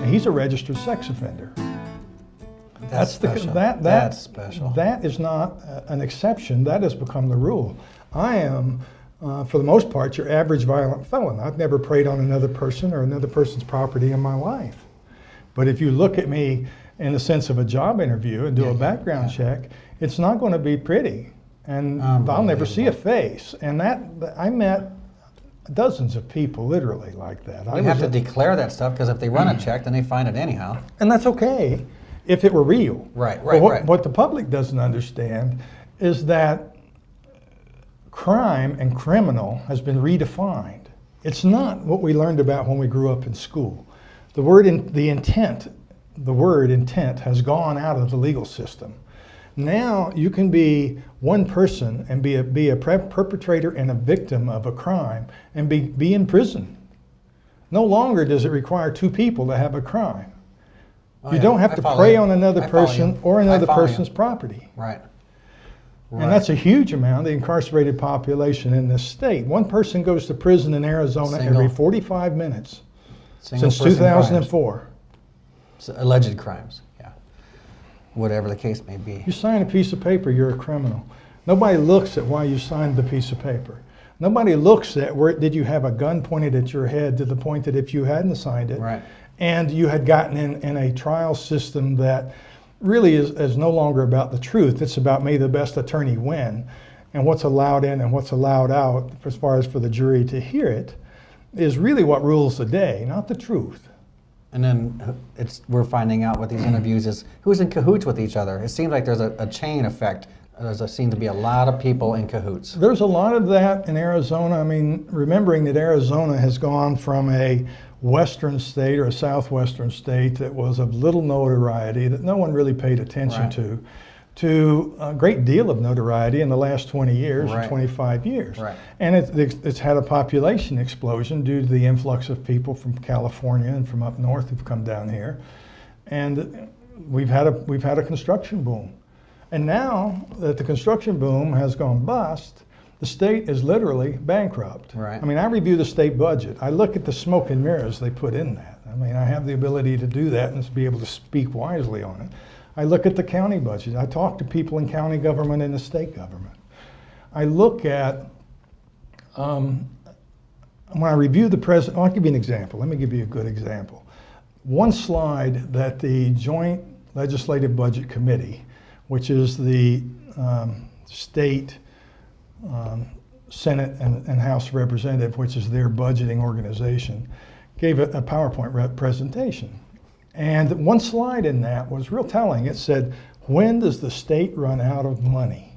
he's a registered sex offender. That's special. That's special. That is not an exception. That has become the rule. I am, for the most part, your average violent felon. I've never preyed on another person or another person's property in my life. But if you look at me in the sense of a job interview and do a background check, it's not going to be pretty. And I'll never see a face. And I met dozens of people literally like that. You have to declare that stuff, because if they run a check, then they find it anyhow. And that's okay if it were real. Right. What the public doesn't understand is that crime and criminal has been redefined. It's not what we learned about when we grew up in school. The word intent has gone out of the legal system. Now you can be one person and be a perpetrator and a victim of a crime and be in prison. No longer does it require two people to have a crime. You don't have to prey on another person or another person's property. Right. And that's a huge amount of the incarcerated population in this state. One person goes to prison in Arizona every 45 minutes since 2004. Alleged crimes, yeah. Whatever the case may be. You sign a piece of paper, you're a criminal. Nobody looks at why you signed the piece of paper. Nobody looks at did you have a gun pointed at your head to the point that if you hadn't signed it, and you had gotten in a trial system that really is no longer about the truth. It's about may the best attorney win, and what's allowed in and what's allowed out as far as for the jury to hear it is really what rules the day, not the truth. And then we're finding out with these interviews is who's in cahoots with each other. It seems like there's a chain effect. There seem to be a lot of people in cahoots. There's a lot of that in Arizona. I mean, remembering that Arizona has gone from a western state or a southwestern state that was of little notoriety, that no one really paid attention to a great deal of notoriety in the last 20 years or 25 years. And it's had a population explosion due to the influx of people from California and from up north who've come down here. And we've had a construction boom. And now that the construction boom has gone bust, the state is literally bankrupt. I mean, I review the state budget. I look at the smoke and mirrors they put in that. I mean, I have the ability to do that and to be able to speak wisely on it. I look at the county budget. I talk to people in county government and the state government. I look at, when I review the president, I'll give you an example. Let me give you a good example. One slide that the Joint Legislative Budget Committee, which is the state Senate and House Representative, which is their budgeting organization, gave a PowerPoint presentation. And one slide in that was real telling. It said, when does the state run out of money?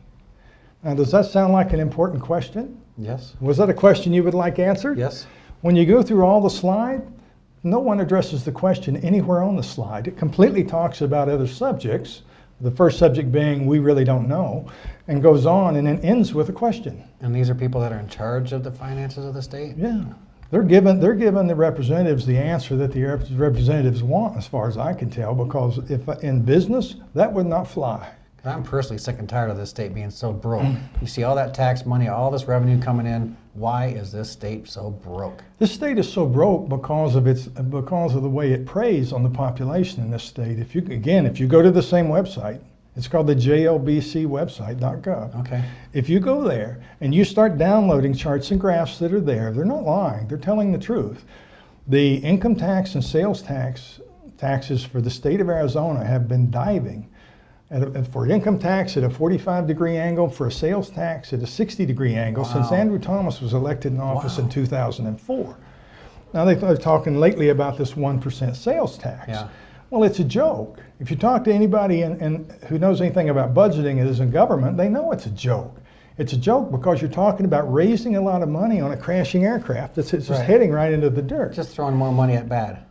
Now, does that sound like an important question? Yes. Was that a question you would like answered? Yes. When you go through all the slide, no one addresses the question anywhere on the slide. It completely talks about other subjects, the first subject being we really don't know, and goes on and then ends with a question. And these are people that are in charge of the finances of the state? Yeah. They're giving the representatives the answer that the representatives want, as far as I can tell, because if in business, that would not fly. I'm personally sick and tired of this state being so broke. You see all that tax money, all this revenue coming in. Why is this state so broke? This state is so broke because of the way it preys on the population in this state. If you go to the same website, it's called the jlbcwebsite.gov. Okay. If you go there and you start downloading charts and graphs that are there, they're not lying, they're telling the truth. The income tax and sales taxes for the state of Arizona have been diving. For income tax at a 45-degree angle, for a sales tax at a 60-degree angle since Andrew Thomas was elected in office in 2004. Now they're talking lately about this 1% sales tax. Yeah. Well, it's a joke. If you talk to anybody who knows anything about budgeting and is in government, they know it's a joke. It's a joke because you're talking about raising a lot of money on a crashing aircraft that's just heading right into the dirt. Just throwing more money at bad.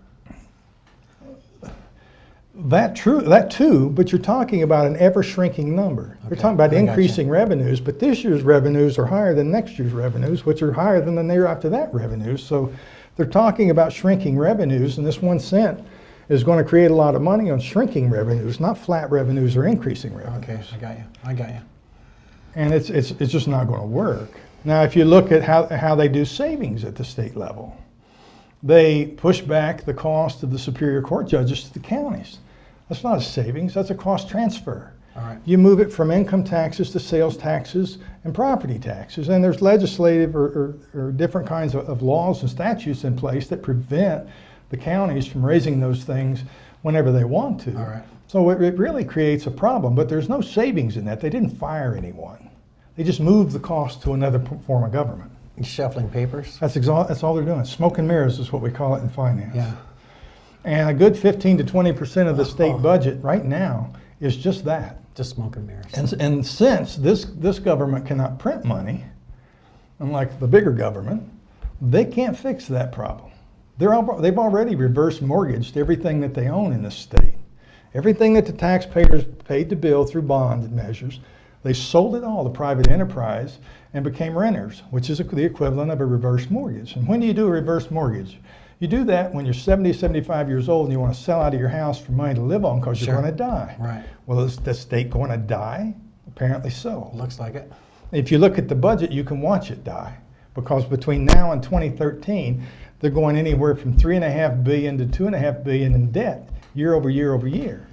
That too, but you're talking about an ever-shrinking number. You're talking about increasing revenues, but this year's revenues are higher than next year's revenues, which are higher than the year after that revenues. So they're talking about shrinking revenues, and this 1 cent is going to create a lot of money on shrinking revenues, not flat revenues or increasing revenues. Okay, I got you. And it's just not going to work. Now, if you look at how they do savings at the state level, they push back the cost of the Superior Court judges to the counties. That's not a savings, that's a cost transfer. All right. You move it from income taxes to sales taxes and property taxes. And there's legislative or different kinds of laws and statutes in place that prevent the counties from raising those things whenever they want to. All right. So it really creates a problem, but there's no savings in that. They didn't fire anyone. They just moved the cost to another form of government. Shuffling papers. That's all they're doing. Smoke and mirrors is what we call it in finance. Yeah. And a good 15 to 20% of the state budget right now is just that. Just smoke and mirrors. And since this government cannot print money, unlike the bigger government, they can't fix that problem. They've already reverse mortgaged everything that they own in this state. Everything that the taxpayers paid to build through bond measures, they sold it all to private enterprise and became renters, which is the equivalent of a reverse mortgage. And when do you do a reverse mortgage? You do that when you're 70, 75 years old and you want to sell out of your house for money to live on because you're going to die. Right. Well, is the state going to die? Apparently so. Looks like it. If you look at the budget, you can watch it die, because between now and 2013, they're going anywhere from $3.5 billion to $2.5 billion in debt year over year over year.